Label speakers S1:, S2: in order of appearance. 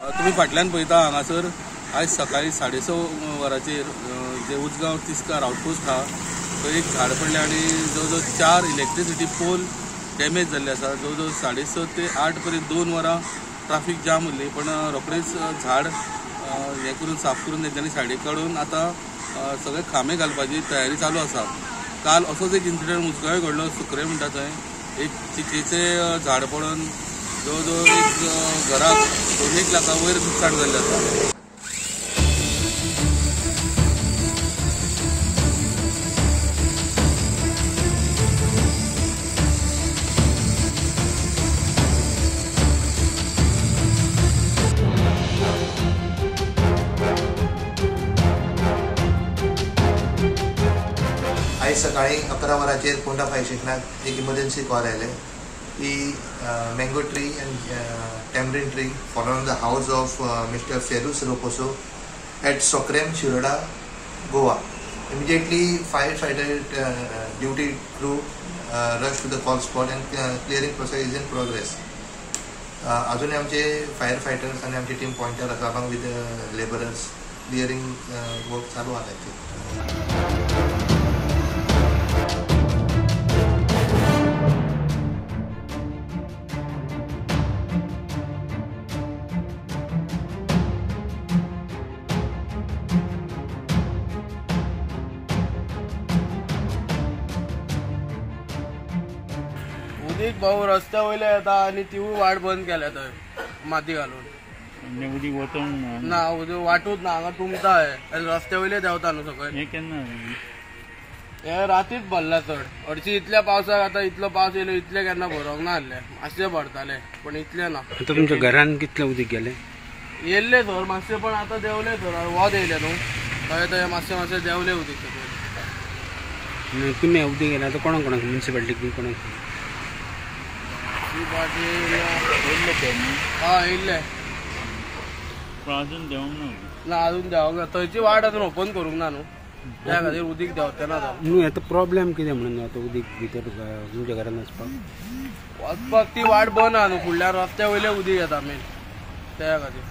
S1: तुम्ही फाटल्यान पळयता हांगासर आज सकाळी 6:30 वरांचेर जे उजगांव तिस्कार आउटपोस्ट हा थंय एक झाड पडलें आणि जवळ 4 इलेक्ट्रिसिटी पोल डॅमेज जाल्ले आसा. जवळ 6:30 ते 8 पर्यंत 2 वरां ट्राफिक जाम उरली, पण रोखडेच झाड हे करून साफ करून तेंच्यांनी सायडीक काडून आतां सगळे खांबे घालपाची तयारी चालू आसा. काल असोच एक इन्सिडंट उजगांव घडलो, सुक्रे म्हणटा थंय एक चिचेचें झाड पडून जवळ एक घराक 2-1 लाखा वयर नुकसाण जाल्लें आसा.
S2: आज सकाळी 11 वरांचेर पोंडा फायर स्टेशनाक एक इमर्जन्सी कॉल आयले की mango tree and tamarind tree following the house of mister Ferus Raposo at Socorem Shiroda Goa. Immediately firefighter duty crew rush to the call spot and clearing process is in progress. अजूनही आमचे फायर फायटर्स आणि आमची team pointer आसा along with labourers clearing work चालू आसा.
S3: उदीक भाऊ रस्त्या वयले येता आणि तिवूय वाट बंद केल्या थंय माती घालून.
S4: उदीक वचोंक
S3: ना उदीक वाटूच ना, हांगा तुमता आहे रस्त्या वयले देंवता न्हू सकयल.
S4: हें केन्ना
S3: हे रातीच भरला चड. हरशी इतल्या पावसाक आतां इतलो पावस येयलो इतले केन्ना भरोंक ना आहले, मातशे भरताले पण इतले ना.
S5: आता तुमच्या घरान कितले उदीक गेले?
S3: येयल्ले थंय मातशे, पण आतां देंवले थंय वोत येयले न्हू थंय थंय मातशे देंवले उदीक सकयल.
S5: तुम्ही उदीक गेला तर कोणाक म्युन्सिपालिटीक कोणाक?
S3: येयल्ले
S4: अजून देंवंक
S3: ना, अजून देंवंक ना. थंयची वाट अजून ओपन करूंक ना न्हू, त्या खातीर उदीक देंवतना
S5: न्हू. आता प्रॉब्लेम कितें म्हणून आता उदीक भितर तुमच्या घरान वचपाक
S3: ती वाट बंद आहा न्हू, फुडल्यान रस्त्या वयले उदीक येता मेन त्या खातीर.